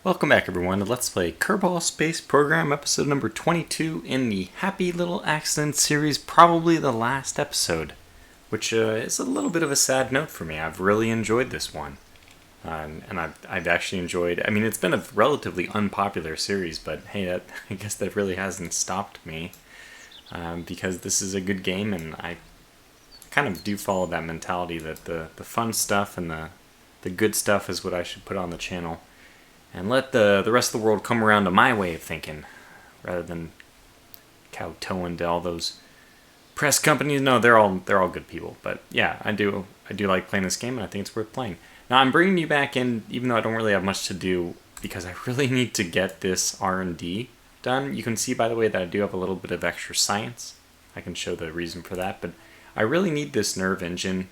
Welcome back everyone to Let's Play Kerbal Space Program episode number 22 in the Happy Little Accident series, probably the last episode, which is a little bit of a sad note for me. I've really enjoyed this one. And I've actually enjoyed, I mean, it's been a relatively unpopular series, but hey, I guess that really hasn't stopped me, because this is a good game, and I kind of do follow that mentality that the fun stuff and the good stuff is what I should put on the channel. And let the rest of the world come around to my way of thinking, rather than kowtowing to all those press companies. No, they're all good people. But yeah, I do like playing this game, and I think it's worth playing. Now I'm bringing you back in, even though I don't really have much to do, because I really need to get this R&D done. You can see, by the way, that I do have a little bit of extra science. I can show the reason for that, but I really need this nerve engine,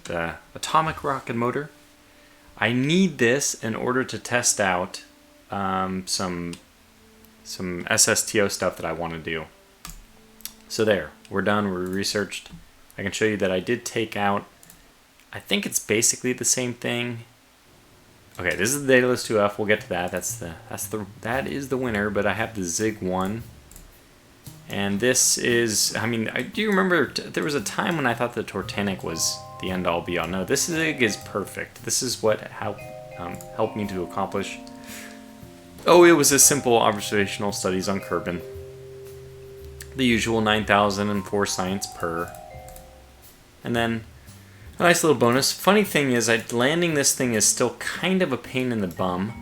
the atomic rocket motor. I need this in order to test out some SSTO stuff that I want to do. So there, we're done, we're researched. I can show you that I did take out, I think it's basically the same thing. Okay, this is the Daedalus 2F, we'll get to that. That is the winner, but I have the Zig 1. And this is, I mean, do you remember there was a time when I thought the Tortanic was the end-all be-all? No, this Zig is perfect. This is what helped me to accomplish. Oh, it was a simple observational studies on Kerbin. The usual 9,004 science per. And then a nice little bonus. Funny thing is, landing this thing is still kind of a pain in the bum.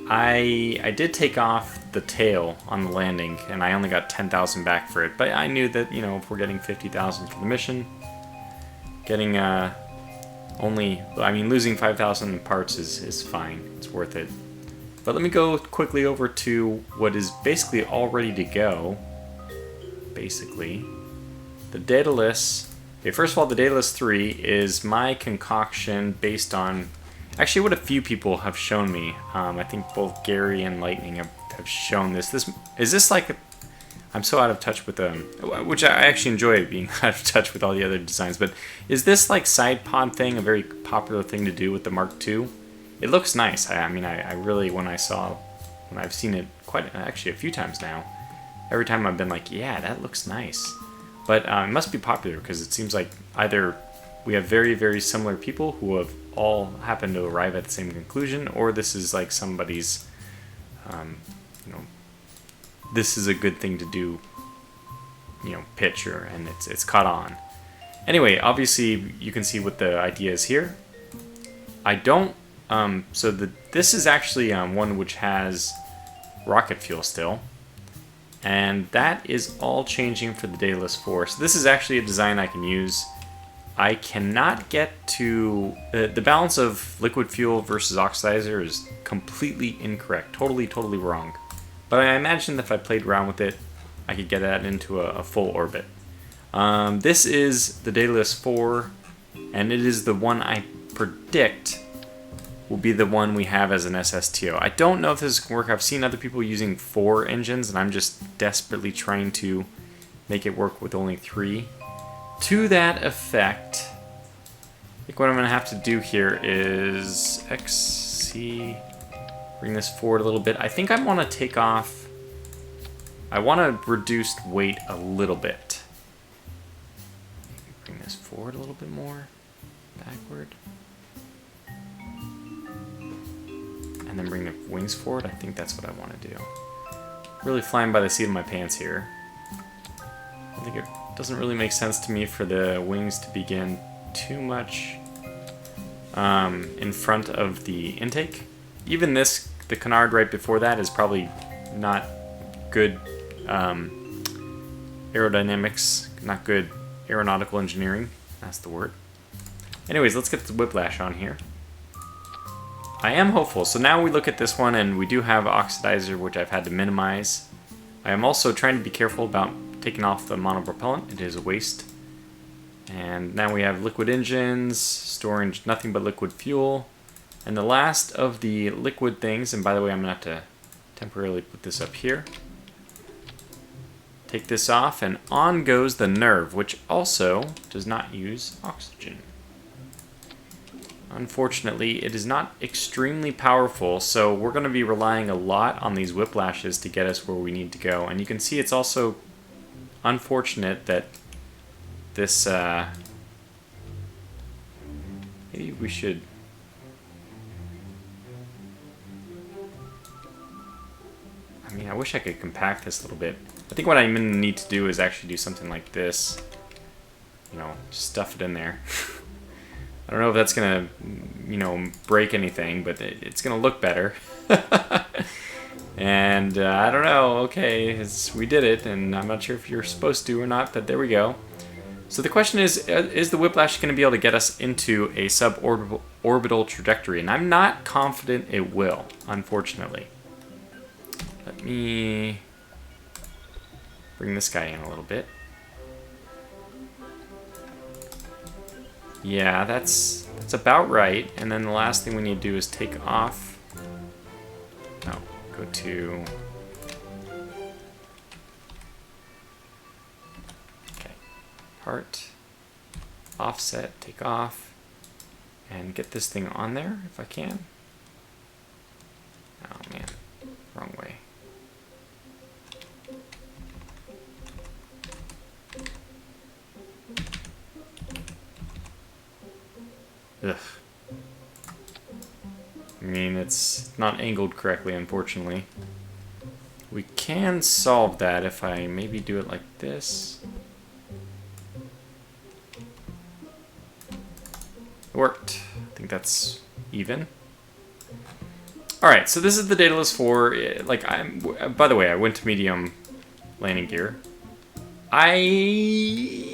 I did take off the tail on the landing, and I only got 10,000 back for it. But I knew that, you know, if we're getting 50,000 for the mission, getting losing 5,000 parts is fine. It's worth it. But let me go quickly over to what is basically all ready to go. Basically, the Daedalus. Okay, first of all, the Daedalus 3 is my concoction based on actually what a few people have shown me. I think both Gary and Lightning have shown this. Is this like I'm so out of touch with them, which I actually enjoy being out of touch with all the other designs, but is this like side pod thing a very popular thing to do with the Mark II? It looks nice. I mean, I really, when I've seen it actually a few times now, every time I've been like, yeah, that looks nice. But it must be popular because it seems like either we have very, very similar people who have all happened to arrive at the same conclusion, or this is like somebody's, this is a good thing to do, pitch, and it's caught on. Anyway, obviously you can see what the idea is here. I don't, this is actually one which has rocket fuel still, and that is all changing for the Daedalus 4. So this is actually a design I can use. I cannot get to the balance of liquid fuel versus oxidizer is completely incorrect, totally wrong. But I imagine that if I played around with it, I could get that into a full orbit. This is the Daedalus 4, and it is the one I predict will be the one we have as an SSTO. I don't know if this can work. I've seen other people using 4 engines, and I'm just desperately trying to make it work with only 3. To that effect, I think what I'm going to have to do here is XC, bring this forward a little bit. I think I want to take off, I want to reduce weight a little bit. Bring this forward a little bit more, backward. And then bring the wings forward. I think that's what I want to do. Really flying by the seat of my pants here. I think it doesn't really make sense to me for the wings to begin too much in front of the intake. Even this, the canard right before that, is probably not good aerodynamics, not good aeronautical engineering. That's the word. Anyways, let's get the whiplash on here. I am hopeful. So now we look at this one, and we do have oxidizer, which I've had to minimize. I am also trying to be careful about taking off the monopropellant. It is a waste. And now we have liquid engines, storing nothing but liquid fuel. And the last of the liquid things, and by the way, I'm going to have to temporarily put this up here. Take this off, and on goes the nerve, which also does not use oxygen. unfortunately, it is not extremely powerful, so we're going to be relying a lot on these whiplashes to get us where we need to go. And you can see it's also unfortunate that this, maybe we should... I mean, I wish I could compact this a little bit. I think what I'm going to need to do is actually do something like this. You know, just stuff it in there. I don't know if that's going to, you know, break anything, but it's going to look better. And I don't know, okay, we did it, and I'm not sure if you're supposed to or not, but there we go. So the question is the whiplash going to be able to get us into a suborbital trajectory? And I'm not confident it will, unfortunately. Let me bring this guy in a little bit. Yeah, that's about right. And then the last thing we need to do is take off. No, go to... Okay, part, offset, take off, and get this thing on there if I can. Oh man, wrong way. Ugh. I mean, it's not angled correctly, unfortunately. We can solve that if I maybe do it like this. It worked. I think that's even. Alright, so this is the Daedalus 4. By the way, I went to medium landing gear. I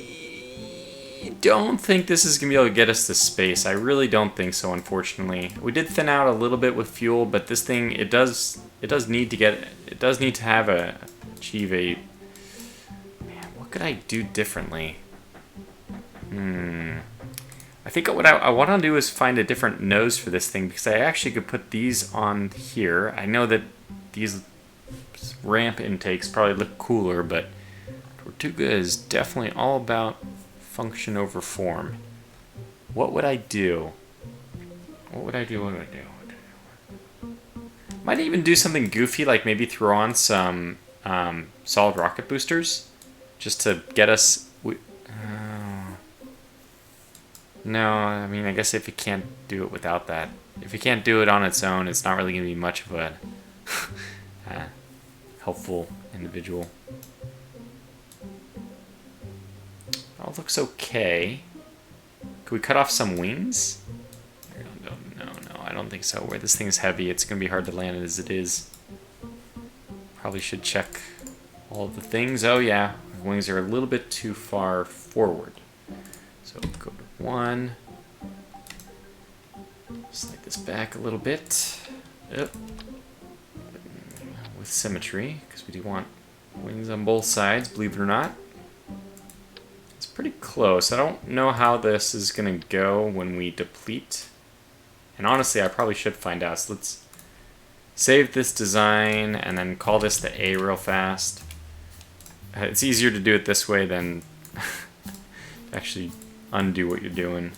don't think this is going to be able to get us to space. I really don't think so, unfortunately. We did thin out a little bit with fuel, but this thing, it does need to have achieve a... Man, what could I do differently? I think what I want to do is find a different nose for this thing, because I actually could put these on here. I know that these ramp intakes probably look cooler, but Tortuga is definitely all about function over form. What would I do? What would I do? Might even do something goofy, like maybe throw on some solid rocket boosters, just to get us... No, I mean, I guess if you can't do it without that. If you can't do it on its own, it's not really going to be much of a helpful individual. All looks okay. Could we cut off some wings? No, I don't think so. Where this thing is heavy, it's going to be hard to land it as it is. Probably should check all of the things. Oh yeah, the wings are a little bit too far forward. So go to 1. Slide this back a little bit. Yep. With symmetry, because we do want wings on both sides, believe it or not. It's pretty close. I don't know how this is going to go when we deplete. And honestly, I probably should find out. So let's save this design and then call this the A real fast. It's easier to do it this way than actually undo what you're doing.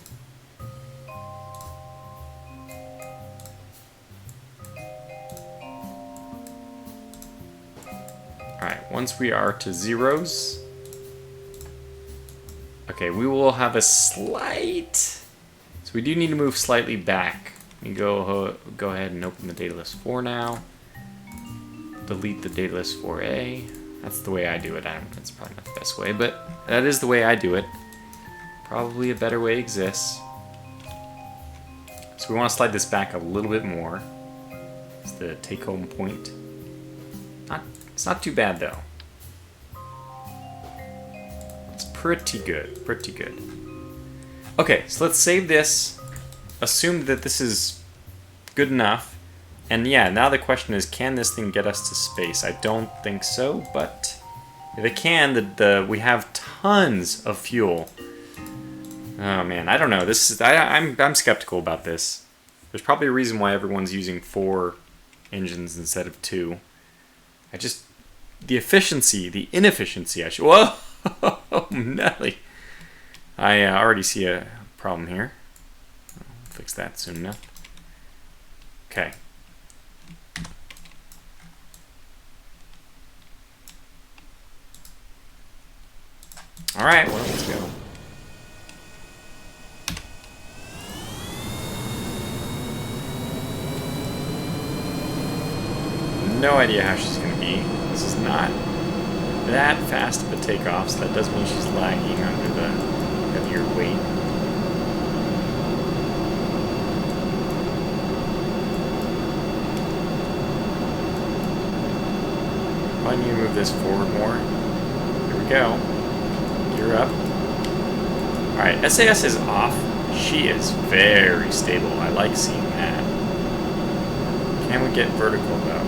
Alright, once we are to zeros, okay, we will have a slight... So we do need to move slightly back. We go ahead and open the Daedalus 4 now. Delete the Daedalus 4A. That's the way I do it. That's probably not the best way, but that is the way I do it. Probably a better way exists. So we want to slide this back a little bit more. It's the take-home point. It's not too bad, though. It's pretty good, pretty good. Okay, so let's save this. Assume that this is good enough. And yeah, now the question is, can this thing get us to space? I don't think so, but if it can, we have tons of fuel. Oh man, I don't know. This is I'm skeptical about this. There's probably a reason why everyone's using 4 engines instead of 2. The efficiency, the inefficiency. Whoa, Nelly! I already see a problem here. fix that soon enough. Okay. Alright, well, let's go. No idea how she's going to be. This is not that fast of a takeoff, so that does mean she's lagging under the heavier weight. Probably need to move this forward more. Here we go. Gear up. Alright, SAS is off. She is very stable. I like seeing that. Can we get vertical though?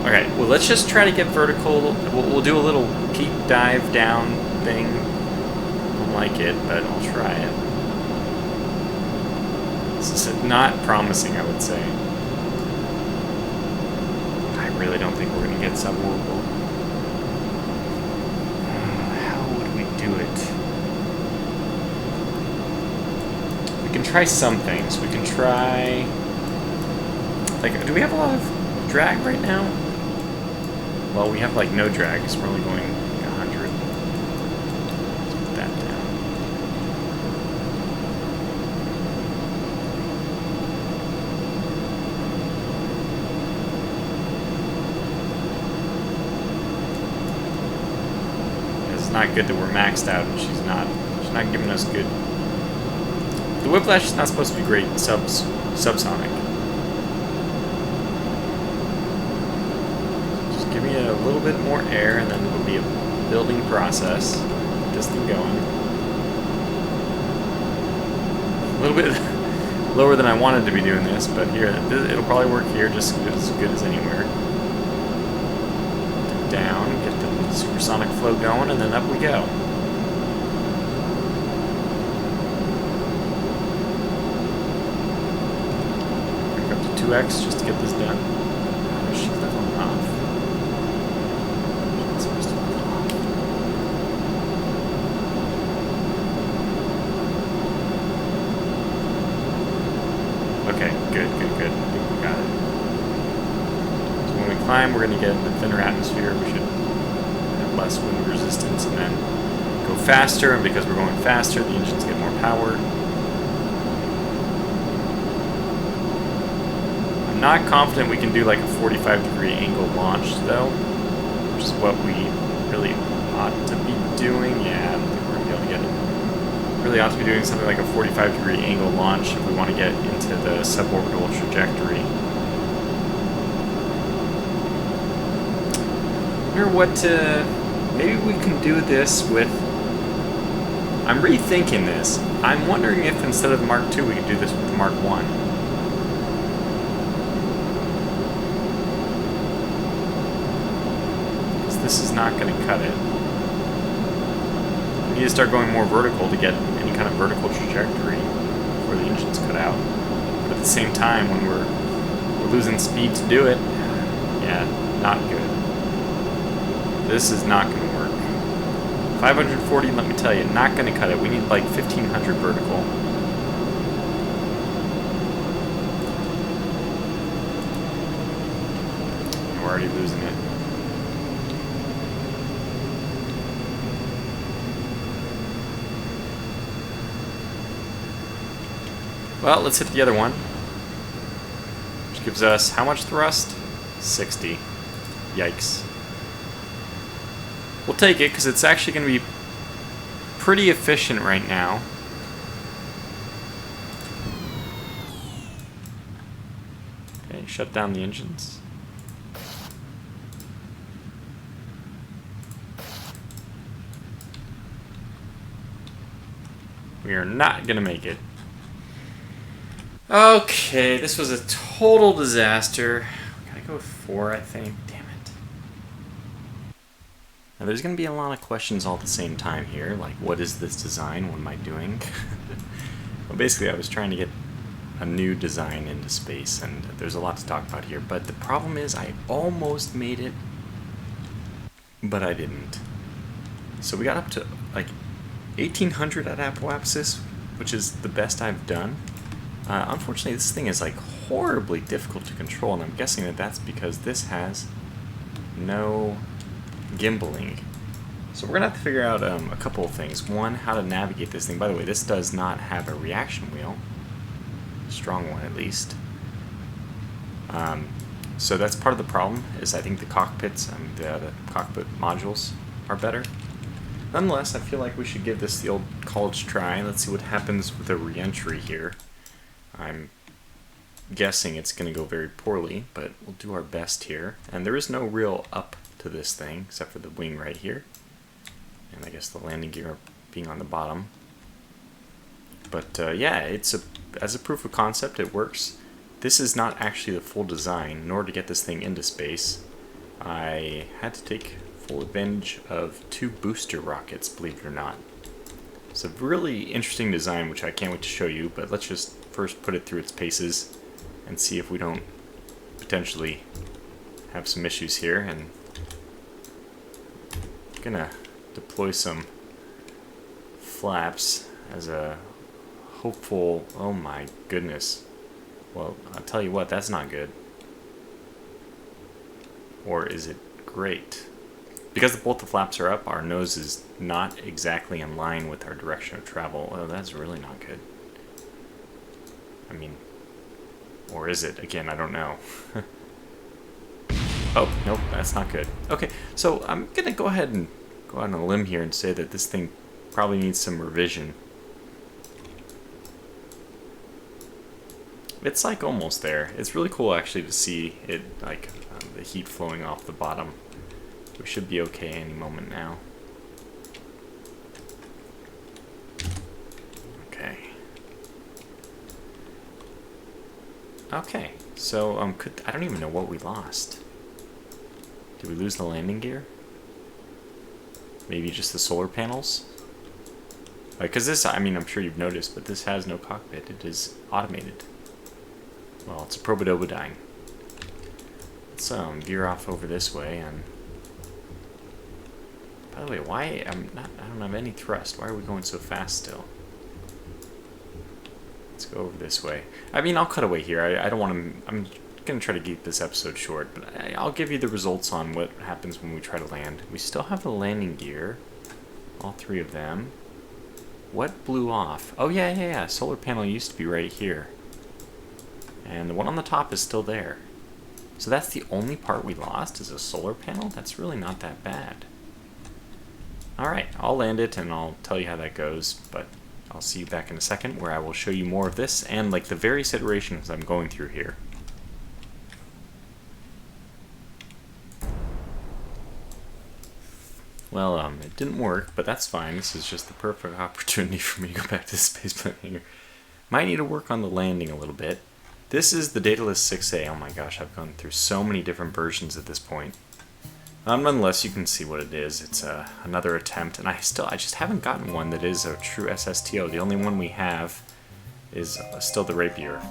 Okay, well, let's just try to get vertical. We'll do a little peak dive down thing. I don't like it, but I'll try it. This is not promising, I would say. I really don't think we're going to get suborbital. How would we do it? We can try some things. We can try... Like, do we have a lot of drag right now? Well, we have like no drag because we're only going like 100. Let's put that down. It's not good that we're maxed out and she's not giving us good. The whiplash is not supposed to be great subsonic. Give me a little bit more air, and then it'll be a building process. Get this thing going. A little bit lower than I wanted to be doing this, but here, it'll probably work here just as good as anywhere. Down, get the supersonic flow going, and then up we go. Back up to 2x just to get this done. Oh, she's leveling off. Okay, good. I think we got it. So when we climb, we're going to get a thinner atmosphere. We should have less wind resistance and then go faster. And because we're going faster, the engines get more power. I'm not confident we can do like a 45-degree angle launch, though, which is what we really ought to be doing. Yeah, I don't think we're going to be able to get it. Really ought to be doing something like a 45-degree angle launch if we want to get into the suborbital trajectory. I wonder what maybe we can do this with... I'm rethinking this. I'm wondering if instead of the Mark II we could do this with the Mark I. Because this is not going to cut it. We need to start going more vertical to get any kind of vertical trajectory before the engine's cut out. But at the same time, when we're losing speed to do it, yeah, not good. This is not going to work. 540, let me tell you, not going to cut it. We need like 1500 vertical. We're already losing it. Well, let's hit the other one, which gives us how much thrust? 60. Yikes. We'll take it because it's actually going to be pretty efficient right now. Okay, shut down the engines. We are not going to make it. Okay, this was a total disaster. Gotta go with 4, I think. Damn it. Now, there's going to be a lot of questions all at the same time here, like, what is this design? What am I doing? Well, basically, I was trying to get a new design into space, and there's a lot to talk about here. But the problem is, I almost made it, but I didn't. So we got up to, like, 1800 at apoapsis, which is the best I've done. Unfortunately, this thing is like horribly difficult to control, and I'm guessing that that's because this has no gimbaling. So we're gonna have to figure out a couple of things. One, how to navigate this thing. By the way, this does not have a reaction wheel, a strong one at least. So that's part of the problem. Is I think the cockpits and the cockpit modules are better. Nonetheless, I feel like we should give this the old college try. Let's see what happens with a re-entry here. I'm guessing it's going to go very poorly, but we'll do our best here. And there is no real up to this thing, except for the wing right here. And I guess the landing gear being on the bottom. But yeah, as a proof of concept, it works. This is not actually the full design. In order to get this thing into space, I had to take full advantage of 2 booster rockets, believe it or not. It's a really interesting design, which I can't wait to show you, but let's just first put it through its paces and see if we don't potentially have some issues here. And I'm gonna deploy some flaps as a hopeful, oh my goodness. Well, I'll tell you what, that's not good. Or is it great? Because both the flaps are up, our nose is not exactly in line with our direction of travel. Oh, that's really not good. I mean, or is it? Again, I don't know. Oh, nope, that's not good. Okay, so I'm gonna go ahead and go out on a limb here and say that this thing probably needs some revision. It's like almost there. It's really cool actually to see it, like the heat flowing off the bottom. We should be okay any moment now. Okay. Okay, so I don't even know what we lost. Did we lose the landing gear? Maybe just the solar panels? Because this, I mean, I'm sure you've noticed, but this has no cockpit. It is automated. Well, it's a probodobodyne. Let's veer off over this way. And by the way, why I don't have any thrust. Why are we going so fast still? Let's go over this way. I mean, I'll cut away here. I don't want to. I'm gonna try to keep this episode short, but I'll give you the results on what happens when we try to land. We still have the landing gear, all 3 of them. What blew off? Oh yeah. Solar panel used to be right here. And the one on the top is still there. So that's the only part we lost is a solar panel? That's really not that bad. Alright, I'll land it and I'll tell you how that goes, but I'll see you back in a second where I will show you more of this and like the various iterations I'm going through here. Well, it didn't work, but that's fine. This is just the perfect opportunity for me to go back to the spaceplane hangar. Might need to work on the landing a little bit. This is the Daedalus 6A. Oh my gosh, I've gone through so many different versions at this point. Nonetheless, you can see what it is. It's another attempt, and I just haven't gotten one that is a true SSTO. The only one we have is still the Rapier.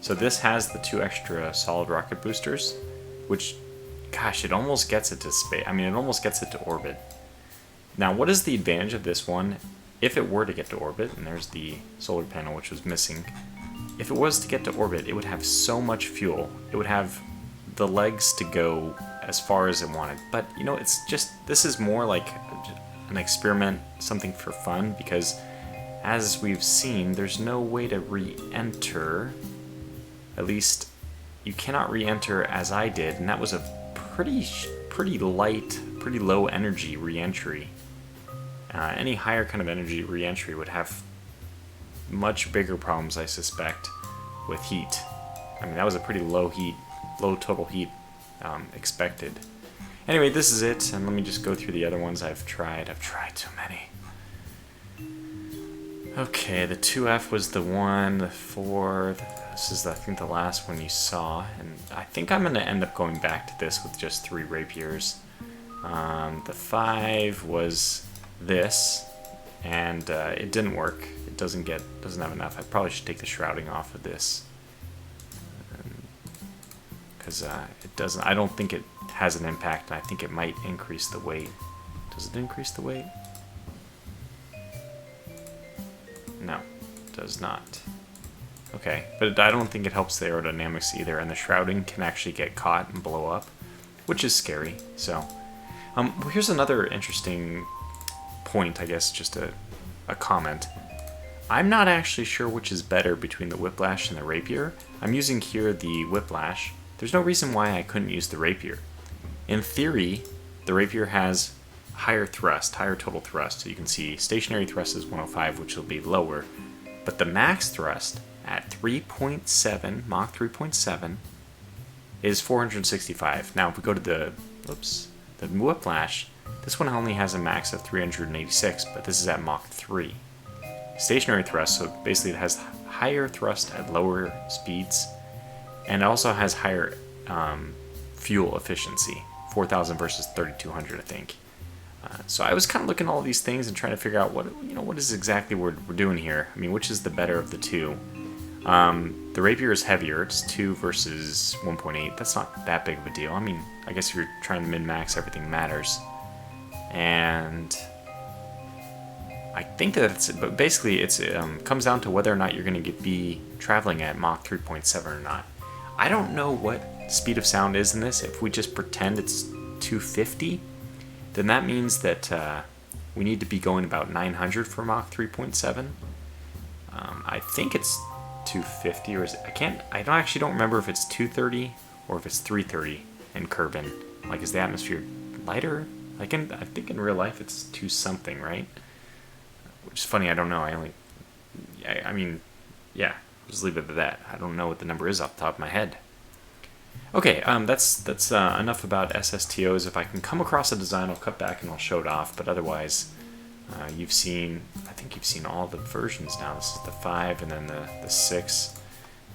So this has the 2 extra solid rocket boosters, which, gosh, it almost gets it to space. I mean, it almost gets it to orbit. Now, what is the advantage of this one? If it were to get to orbit, and there's the solar panel, which was missing. If it was to get to orbit, it would have so much fuel. It would have the legs to go as far as it wanted. But, you know, it's just, this is more like an experiment, something for fun, because as we've seen, there's no way to re-enter. At least, you cannot re-enter as I did, and that was a pretty light, pretty low energy re-entry. Any higher kind of energy re-entry would have much bigger problems, I suspect, with heat. I mean, that was a pretty low total heat expected. Anyway, this is it, and let me just go through the other ones I've tried. I've tried too many. Okay, the 2F was the 1, the 4, this is, I think, the last one you saw, and I think I'm going to end up going back to this with just 3 rapiers. The 5 was this, and it didn't work. It doesn't have enough. I probably should take the shrouding off of this, because it doesn't. I don't think it has an impact, and I think it might increase the weight. Does it increase the weight? No, does not. Okay, but I don't think it helps the aerodynamics either, and the shrouding can actually get caught and blow up, which is scary. So, well, here's another interesting point, I guess, just a comment. I'm not actually sure which is better between the Whiplash and the Rapier. I'm using here the Whiplash. There's no reason why I couldn't use the Rapier. In theory, the Rapier has higher thrust, higher total thrust. So you can see stationary thrust is 105, which will be lower. But the max thrust at 3.7, Mach 3.7, is 465. Now, if we go to the Whiplash, this one only has a max of 386, but this is at Mach 3. Stationary thrust, so basically it has higher thrust at lower speeds, and also has higher fuel efficiency, 4,000 versus 3,200, I think. So I was kind of looking at all these things and trying to figure out what is exactly we're doing here. I mean, which is the better of the two? The Rapier is heavier. It's 2 versus 1.8. That's not that big of a deal. I mean, I guess if you're trying to min-max, everything matters. And I think that but basically it comes down to whether or not you're going to be traveling at Mach 3.7 or not. I don't know what speed of sound is in this. If we just pretend it's 250, then that means that we need to be going about 900 for Mach 3.7. I think it's 250, or I don't remember if it's 230 or if it's 330 in Kerbin. Like, is the atmosphere lighter? I think in real life it's 2 something, right? Which is funny, I don't know. I mean, yeah, just leave it at that. I don't know what the number is off the top of my head. Okay, that's enough about SSTOs. If I can come across a design, I'll cut back and I'll show it off. But otherwise, I think you've seen all the versions now. This is the 5, and then the 6.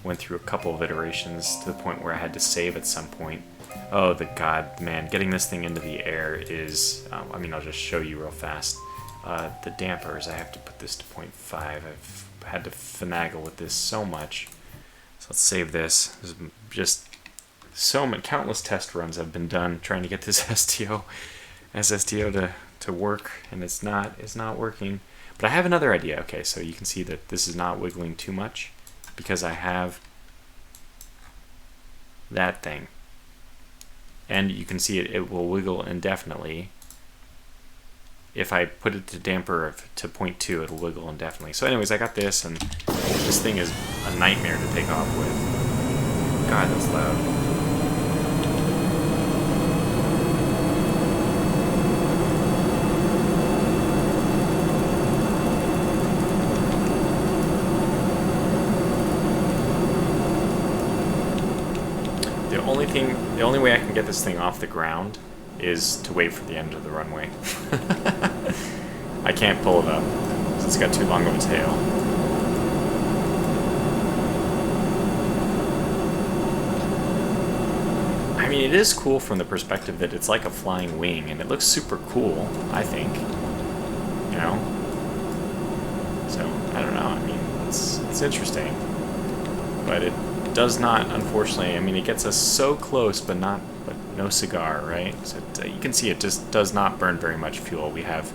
Went through a couple of iterations to the point where I had to save at some point. Oh, man, getting this thing into the air is, I'll just show you real fast. The dampers, I have to put this to 0.5. I've had to finagle with this so much. So let's save this. There's just so many, countless test runs have been done trying to get this SSTO to work, and it's not working. But I have another idea. Okay, so you can see that this is not wiggling too much because I have that thing. And you can see it will wiggle indefinitely. If I put it to damper to 0.2, it'll wiggle indefinitely. So anyways, I got this, and this thing is a nightmare to take off with. God, that's loud. The only way I can get this thing off the ground is to wait for the end of the runway. I can't pull it up because it's got too long of a tail. I mean, it is cool from the perspective that it's like a flying wing, and it looks super cool, I think. You know? So, I don't know. I mean, it's interesting. But it does not, unfortunately, I mean, it gets us so close, but no cigar, right? So you can see it just does not burn very much fuel. We have,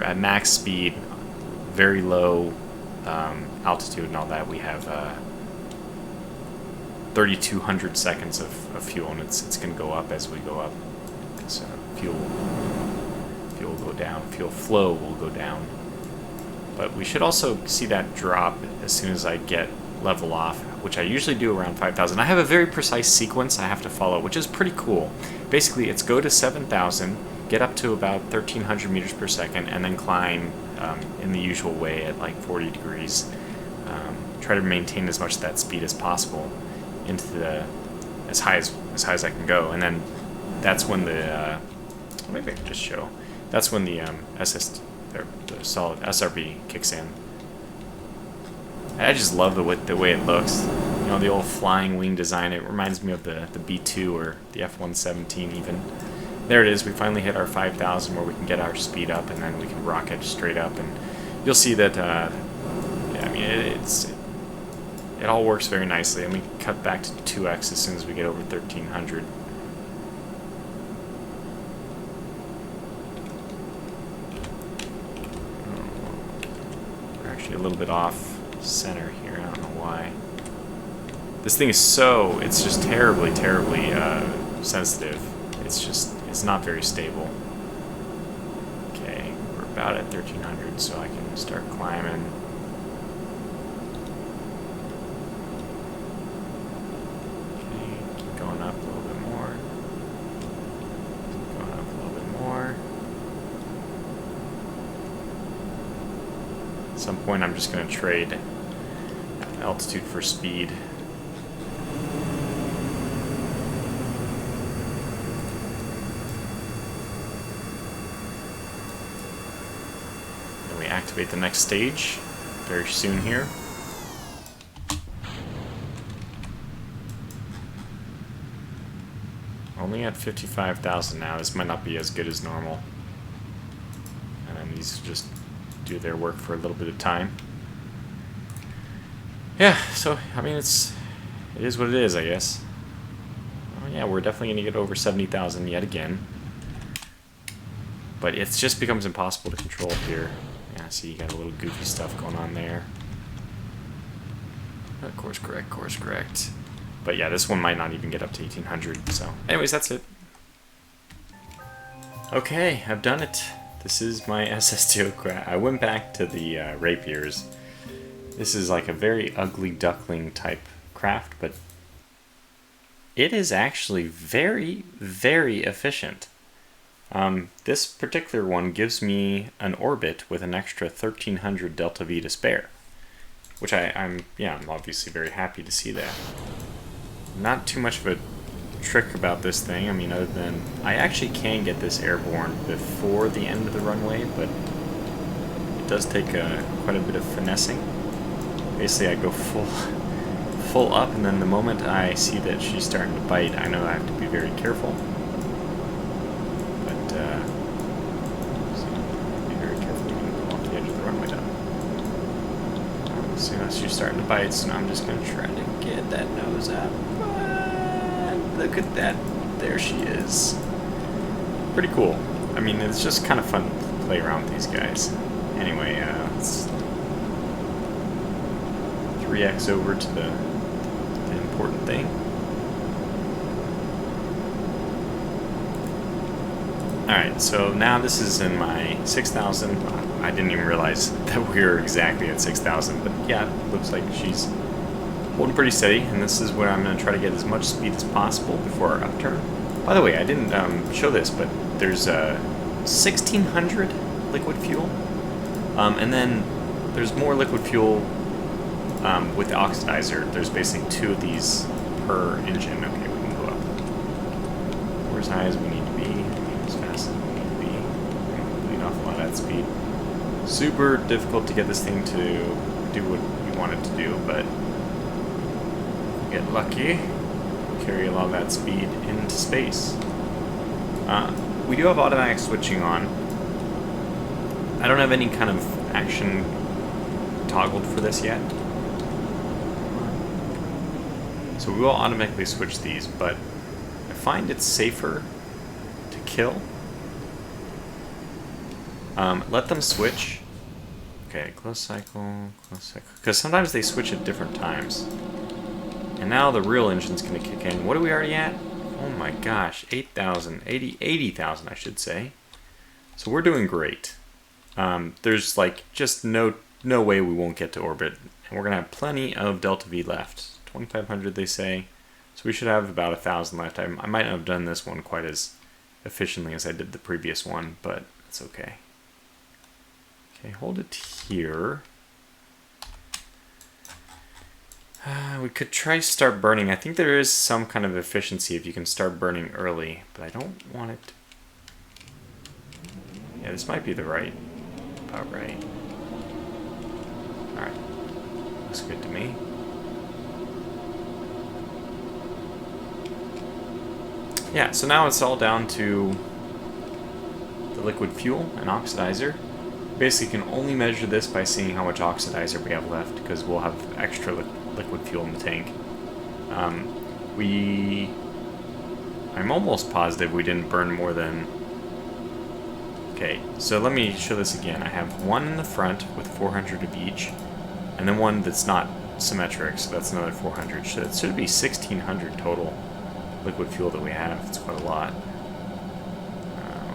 at max speed, very low altitude and all that, we have 3,200 seconds of fuel, and it's going to go up as we go up. So fuel will go down, fuel flow will go down. But we should also see that drop as soon as I get level off, which I usually do around 5,000. I have a very precise sequence I have to follow, which is pretty cool. Basically, it's go to 7,000, get up to about 1,300 meters per second, and then climb in the usual way at like 40 degrees. Try to maintain as much of that speed as possible into the as high as I can go, and then that's when the maybe I can just show. That's when the the solid SRB kicks in. I just love the way it looks. You know, the old flying wing design. It reminds me of the B-2 or the F-117 even. There it is. We finally hit our 5,000 where we can get our speed up, and then we can rocket straight up. And you'll see that. Yeah, I mean, it all works very nicely. And we can cut back to 2x as soon as we get over 1,300. actually a little bit off center here. I don't know why. This thing is so, it's just terribly, terribly sensitive. It's not very stable. Okay, we're about at 1300, so I can start climbing. Okay, keep going up a little bit more. Keep going up a little bit more. At some point I'm just going to trade altitude for speed. Then we activate the next stage very soon here. Only at 55,000 now. This might not be as good as normal. And then these just do their work for a little bit of time. Yeah, so I mean it is what it is, I guess. Oh yeah, we're definitely gonna get over 70,000 yet again. But it just becomes impossible to control here. Yeah, see, you got a little goofy stuff going on there. Course correct, course correct. But yeah, this one might not even get up to 1800, so... Anyways, that's it. Okay, I've done it. This is my SSTO craft. I went back to the rapiers. This is like a very ugly duckling type craft, but it is actually very, very efficient. This particular one gives me an orbit with an extra 1300 delta V to spare, which I'm obviously very happy to see that. Not too much of a trick about this thing, I mean, other than I actually can get this airborne before the end of the runway, but it does take quite a bit of finessing. Basically, I go full up, and then the moment I see that she's starting to bite, I know I have to be very careful. But so be very careful when you go off the edge of the runway now. As soon as she's starting to bite, so now I'm just going to try to get that nose out. Look at that. There she is. Pretty cool. I mean, it's just kind of fun to play around with these guys. Anyway, let's 3x over to the important thing. Alright, so now this is in my 6,000. I didn't even realize that we were exactly at 6,000, but yeah, it looks like she's holding pretty steady, and this is where I'm going to try to get as much speed as possible before our upturn. By the way, I didn't show this, but there's 1,600 liquid fuel, and then there's more liquid fuel with the oxidizer. There's basically 2 of these per engine. Okay, we can go up. We're as high as we need to be, as fast as we need to be. We're bleeding off a lot of that speed. Super difficult to get this thing to do what you want it to do, but get lucky, carry a lot of that speed into space. We do have automatic switching on. I don't have any kind of action toggled for this yet. So we will automatically switch these, but I find it's safer to kill. Let them switch. Okay, close cycle, because sometimes they switch at different times. And now the real engine's going to kick in. What are we already at? Oh my gosh, 8,000, 80,000 I should say. So we're doing great. There's like just no way we won't get to orbit. And we're going to have plenty of delta V left. 2,500 they say. So we should have about 1,000 left. I might not have done this one quite as efficiently as I did the previous one, but it's okay. Okay, hold it here. We could try to start burning. I think there is some kind of efficiency if you can start burning early, but I don't want it to... Yeah, this might be about right. Alright. Looks good to me. Yeah, so now it's all down to the liquid fuel and oxidizer. Basically, you can only measure this by seeing how much oxidizer we have left, because we'll have extra liquid fuel in the tank. I'm almost positive we didn't burn more than... Okay, so let me show this again. I have one in the front with 400 of each, and then one that's not symmetric, so that's another 400. So it should be 1600 total liquid fuel that we have. It's quite a lot.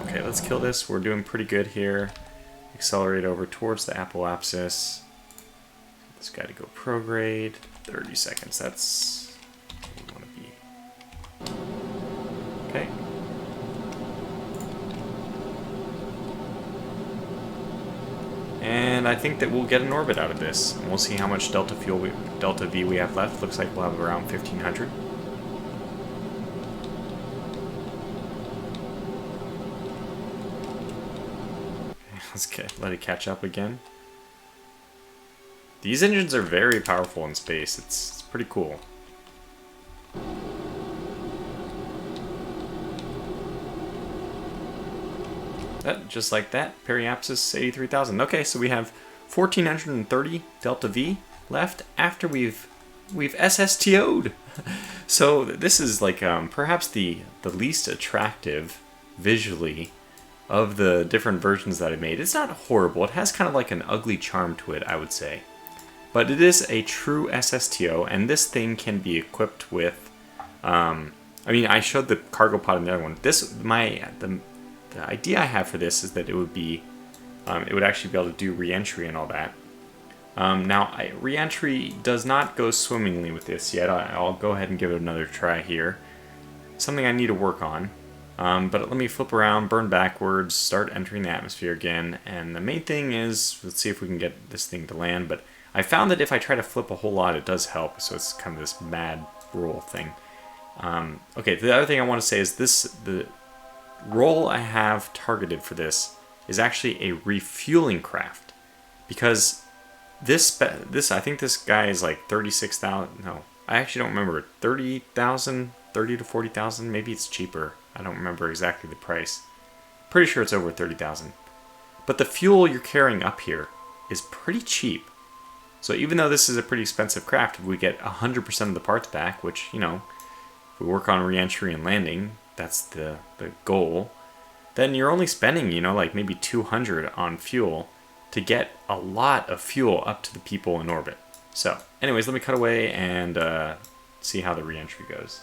Okay, let's kill this. We're doing pretty good here. Accelerate over towards the apoapsis. This guy to go prograde. 30 seconds. That's where we want to be. Okay. And I think that we'll get an orbit out of this. And we'll see how much delta V we have left. Looks like we'll have around 1500. Let's let it catch up again. These engines are very powerful in space. It's pretty cool. Just like that, periapsis 83,000. Okay, so we have 1430 delta V left after we've SSTO'd. So this is like perhaps the least attractive visually of the different versions that I made. It's not horrible. It has kind of like an ugly charm to it, I would say. But it is a true SSTO, and this thing can be equipped with, I mean, I showed the cargo pod in the other one. The idea I have for this is that it would be, it would actually be able to do re-entry and all that. Now, re-entry does not go swimmingly with this yet. I'll go ahead and give it another try here. Something I need to work on. But let me flip around, burn backwards, start entering the atmosphere again, and the main thing is, let's see if we can get this thing to land, but I found that if I try to flip a whole lot, it does help, so it's kind of this mad roll thing. Okay, the other thing I want to say is the roll I have targeted for this is actually a refueling craft, because this I think this guy is like 36,000, no, I actually don't remember, 30,000, 30 to 40,000, maybe it's cheaper. I don't remember exactly the price. Pretty sure it's over 30,000. But the fuel you're carrying up here is pretty cheap. So even though this is a pretty expensive craft, if we get 100% of the parts back, which, you know, if we work on re-entry and landing, that's the goal, then you're only spending, you know, like maybe 200 on fuel to get a lot of fuel up to the people in orbit. So, anyways, let me cut away and see how the re-entry goes.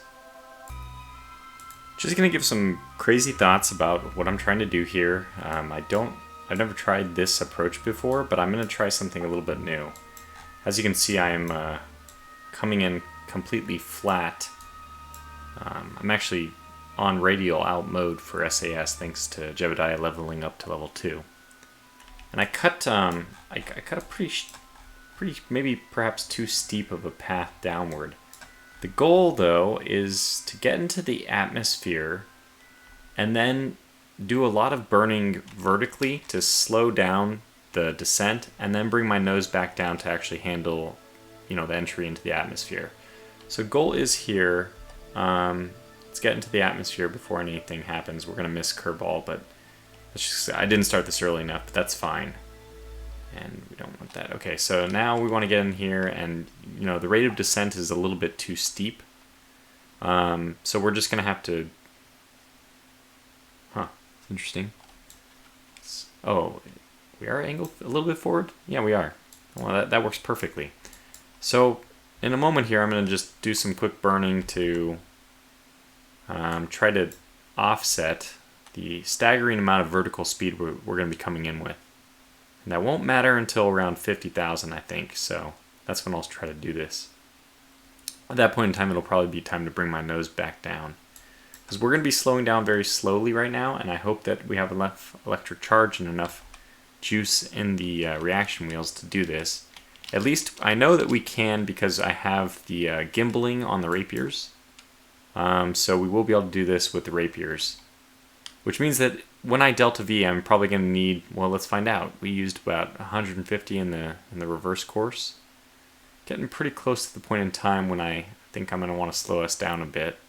Just gonna give some crazy thoughts about what I'm trying to do here. I've never tried this approach before, but I'm gonna try something a little bit new. As you can see, I am coming in completely flat. I'm actually on radial out mode for SAS thanks to Jebediah leveling up to level 2. And I cut a pretty maybe perhaps too steep of a path downward. The goal, though, is to get into the atmosphere and then do a lot of burning vertically to slow down the descent, and then bring my nose back down to actually handle, you know, the entry into the atmosphere. So goal is here. Let's get into the atmosphere before anything happens. We're going to miss Kerbal, but I didn't start this early enough, but that's fine. And we don't want that. Okay, so now we want to get in here, and you know the rate of descent is a little bit too steep. So we're just gonna have to. Huh? Interesting. Oh, we are angled a little bit forward. Yeah, we are. Well, that works perfectly. So in a moment here, I'm gonna just do some quick burning to try to offset the staggering amount of vertical speed we're going to be coming in with. And that won't matter until around 50,000, I think, so that's when I'll try to do this. At that point in time, it'll probably be time to bring my nose back down. Because we're going to be slowing down very slowly right now, and I hope that we have enough electric charge and enough juice in the reaction wheels to do this. At least I know that we can because I have the gimbaling on the rapiers. So we will be able to do this with the rapiers. Which means that when I delta V, I'm probably going to need, well, let's find out. We used about 150 in the reverse course. Getting pretty close to the point in time when I think I'm going to want to slow us down a bit.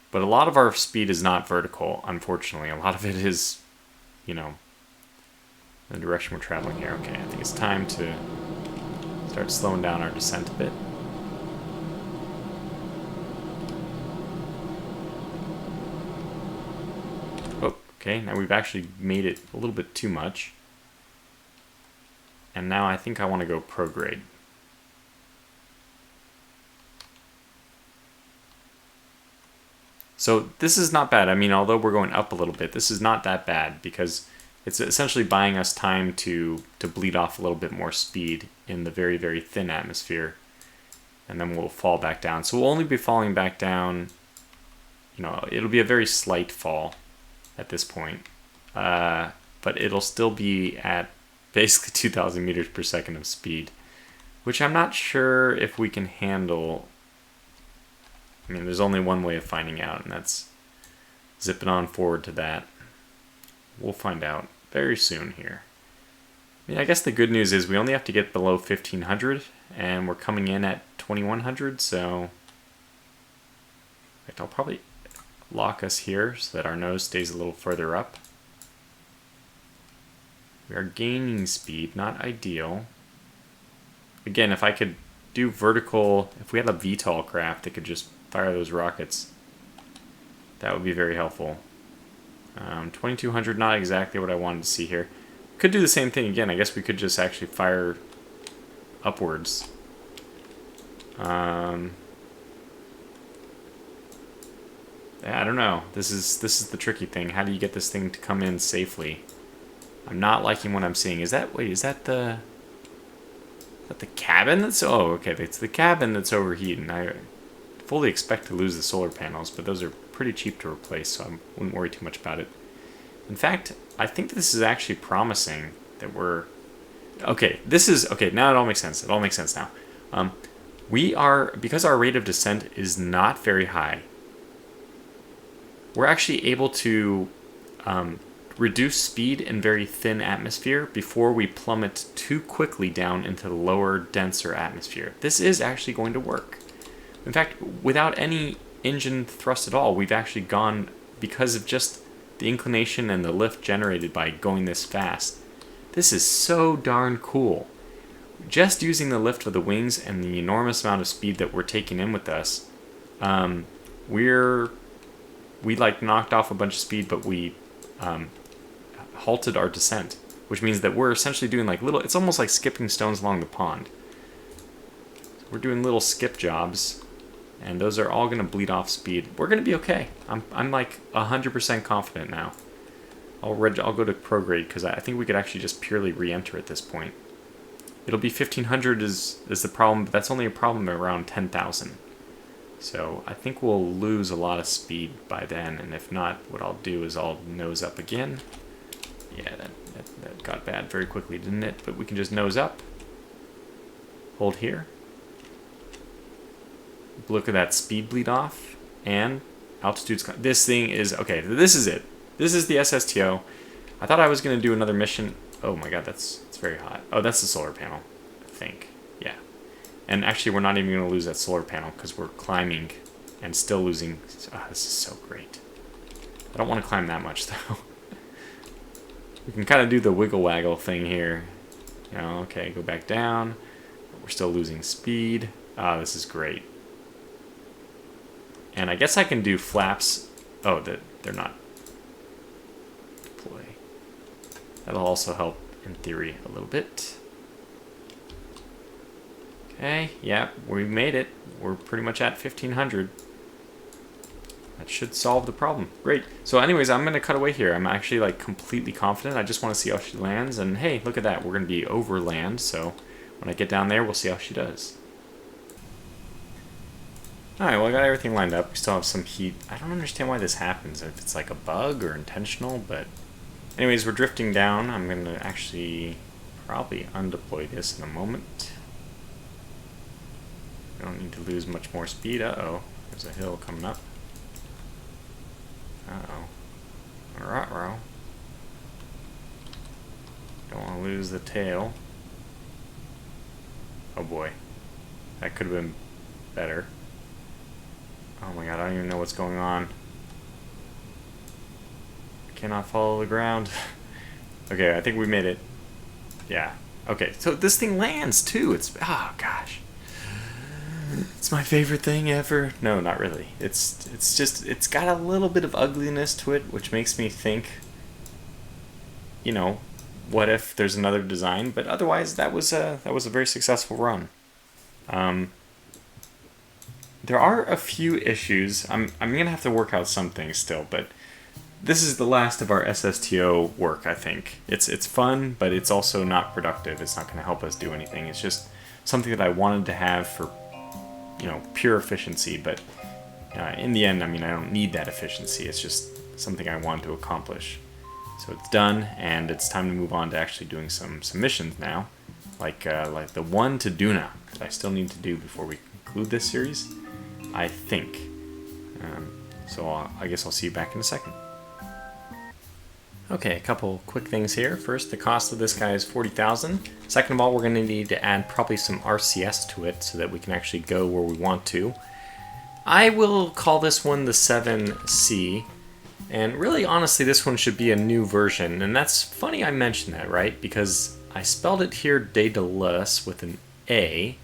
But a lot of our speed is not vertical, unfortunately. A lot of it is, you know, the direction we're traveling here. Okay, I think it's time to start slowing down our descent a bit. Okay, now we've actually made it a little bit too much. And now I think I want to go prograde. So this is not bad. I mean, although we're going up a little bit, this is not that bad because it's essentially buying us time to bleed off a little bit more speed in the very, very thin atmosphere. And then we'll fall back down. So we'll only be falling back down, you know, it'll be a very slight fall at this point. But it'll still be at basically 2,000 meters per second of speed, which I'm not sure if we can handle. I mean, there's only one way of finding out, and that's zipping on forward to that. We'll find out very soon here. I mean, I guess the good news is we only have to get below 1,500, and we're coming in at 2,100, so in fact, I'll probably lock us here so that our nose stays a little further up. We are gaining speed, not ideal. Again, if I could do vertical, if we had a VTOL craft that could just fire those rockets, that would be very helpful. 2,200, not exactly what I wanted to see here. Could do the same thing again. I guess we could just actually fire upwards. Yeah, I don't know. This is the tricky thing. How do you get this thing to come in safely? I'm not liking what I'm seeing. Is that the cabin that's... Oh, okay. It's the cabin that's overheating. I fully expect to lose the solar panels, but those are pretty cheap to replace, so I wouldn't worry too much about it. In fact, I think this is actually promising that we're... Okay, this is... Okay, now it all makes sense. It all makes sense now. We are... Because our rate of descent is not very high, we're actually able to reduce speed in very thin atmosphere before we plummet too quickly down into the lower, denser atmosphere. This is actually going to work. In fact, without any engine thrust at all, we've actually gone, because of just the inclination and the lift generated by going this fast. This is so darn cool. Just using the lift of the wings and the enormous amount of speed that we're taking in with us, we like knocked off a bunch of speed, but we halted our descent, which means that we're essentially doing like little, it's almost like skipping stones along the pond. We're doing little skip jobs, and those are all going to bleed off speed. We're going to be okay. I'm like 100% confident now. I'll go to prograde because I think we could actually just purely re-enter at this point. It'll be 1,500 is the problem, but that's only a problem around 10,000. So I think we'll lose a lot of speed by then, and if not, what I'll do is I'll nose up again. Yeah, that got bad very quickly, didn't it? But we can just nose up. Hold here. Look at that speed bleed off, and altitude's... This thing is... Okay, this is it. This is the SSTO. I thought I was going to do another mission. Oh my god, it's very hot. Oh, that's the solar panel, I think. Yeah. And actually, we're not even going to lose that solar panel because we're climbing and still losing... Oh, this is so great. I don't want to climb that much, though. We can kind of do the wiggle-waggle thing here. You know, okay, go back down. But we're still losing speed. Ah, this is great. And I guess I can do flaps. Oh, they're not. Deploy. That'll also help, in theory, a little bit. Okay, yeah, we made it. We're pretty much at 1,500. That should solve the problem. Great. So anyways, I'm going to cut away here. I'm actually like completely confident. I just want to see how she lands. And hey, look at that. We're going to be over land. So when I get down there, we'll see how she does. Alright, well I got everything lined up. We still have some heat. I don't understand why this happens. If it's like a bug or intentional, but... Anyways, we're drifting down. I'm going to actually probably undeploy this in a moment. We don't need to lose much more speed. Uh-oh. There's a hill coming up. Uh-oh. Ruh-roh. Don't want to lose the tail. Oh boy. That could have been better. Oh my god, I don't even know what's going on. I cannot follow the ground. Okay, I think we made it. Yeah. Okay, so this thing lands too. It's... Oh gosh. It's my favorite thing ever. No, not really. It's just, it's got a little bit of ugliness to it, which makes me think you know, what if there's another design? But otherwise, that was a very successful run. There are a few issues. I'm gonna have to work out some things still, but this is the last of our SSTO work. I think it's fun, but it's also not productive. It's not gonna help us do anything. It's just something that I wanted to have for, you know, pure efficiency. But in the end, I mean, I don't need that efficiency. It's just something I wanted to accomplish. So it's done, and it's time to move on to actually doing some missions now, like the one to Duna that I still need to do before we conclude this series, I think. So I guess I'll see you back in a second. Okay, a couple quick things here. First, the cost of this guy is 40,000. Second of all, we're going to need to add probably some RCS to it so that we can actually go where we want to. I will call this one the 7C. And really, honestly, this one should be a new version. And that's funny I mentioned that, right? Because I spelled it here Daedalus with an A,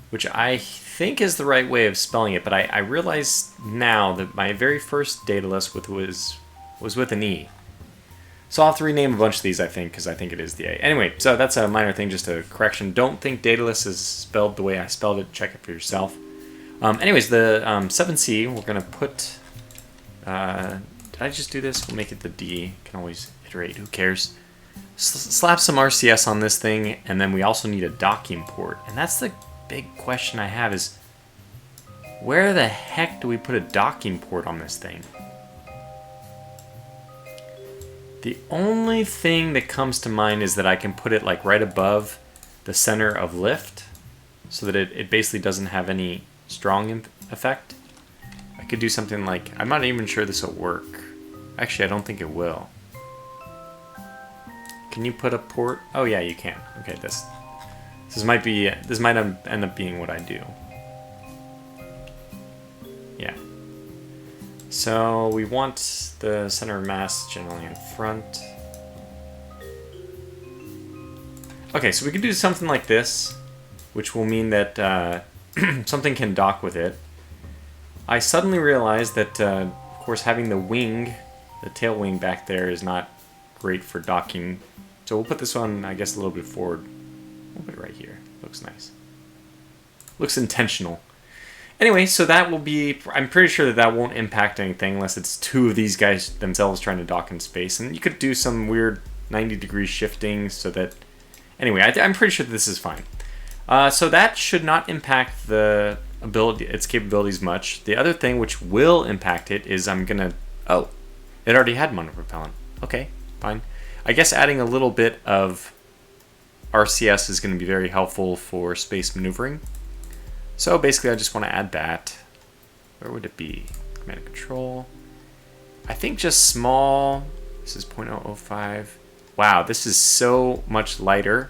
which I think is the right way of spelling it. But I realize now that my very first Daedalus was with an E. So I'll have to rename a bunch of these, I think, because I think it is the A. Anyway, so that's a minor thing, just a correction. Don't think Daedalus is spelled the way I spelled it. Check it for yourself. Anyways, the 7C, we're going to put... did I just do this? We'll make it the D. Can always iterate. Who cares? Slap some RCS on this thing, and then we also need a docking port. And that's the big question I have is, where the heck do we put a docking port on this thing? The only thing that comes to mind is that I can put it like right above the center of lift so that it basically doesn't have any strong effect. I could do something like, I'm not even sure this will work. Actually, I don't think it will. Can you put a port? Oh yeah, you can. Okay, this might end up being what I do. Yeah. So we want the center of mass generally in front. Okay, so we could do something like this, which will mean that something can dock with it. I suddenly realized that, of course, having the wing, the tail wing back there is not great for docking. So we'll put this one, I guess, a little bit forward. We'll put it right here. Looks nice. Looks intentional. Anyway, so that will be... I'm pretty sure that won't impact anything unless it's two of these guys themselves trying to dock in space. And you could do some weird 90-degree shifting so that... Anyway, I'm pretty sure that this is fine. So that should not impact the its capabilities much. The other thing which will impact it is I'm gonna... Oh, it already had monopropellant. Okay, fine. I guess adding a little bit of RCS is going to be very helpful for space maneuvering. So basically I just want to add that. Where would it be? Command and control. I think just small. This is 0.005. Wow, this is so much lighter.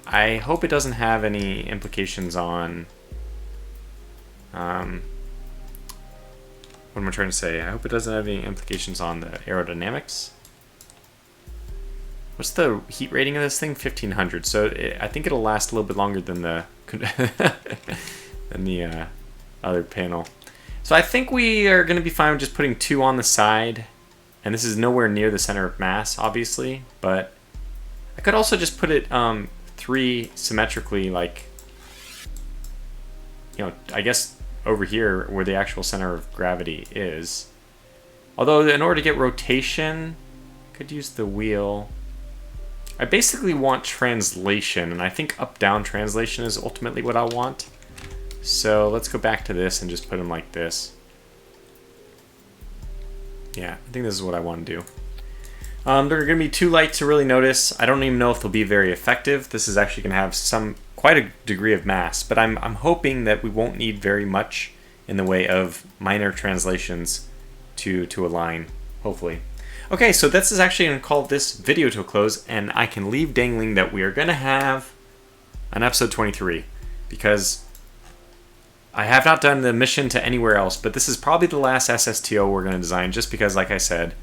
I hope it doesn't have any implications on... what am I trying to say? I hope it doesn't have any implications on the aerodynamics. What's the heat rating of this thing? 1500. So I think it'll last a little bit longer than the other panel. So I think we are going to be fine with just putting 2 on the side. And this is nowhere near the center of mass, obviously. But I could also just put it 3 symmetrically, like, you know, I guess over here where the actual center of gravity is. Although in order to get rotation, I could use the wheel. I basically want translation, and I think up-down translation is ultimately what I want. So let's go back to this and just put them like this. Yeah, I think this is what I want to do. They're going to be too light to really notice. I don't even know if they'll be very effective. This is actually going to have quite a degree of mass, but I'm hoping that we won't need very much in the way of minor translations to align, hopefully. Okay, so this is actually going to call this video to a close, and I can leave dangling that we are going to have an episode 23, because I have not done the mission to anywhere else, but this is probably the last SSTO we're going to design, just because, like I said,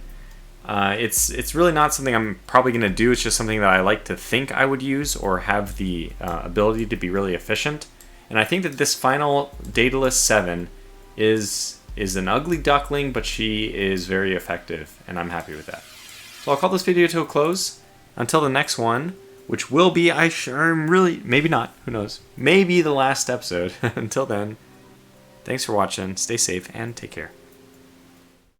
it's really not something I'm probably going to do. It's just something that I like to think I would use or have the ability to be really efficient. And I think that this final Daedalus 7 is an ugly duckling, but she is very effective, and I'm happy with that. So Well, I'll call this video to a close. Until the next one, which will be, I'm really, maybe not, who knows, maybe the last episode. Until then, thanks for watching, stay safe, and take care.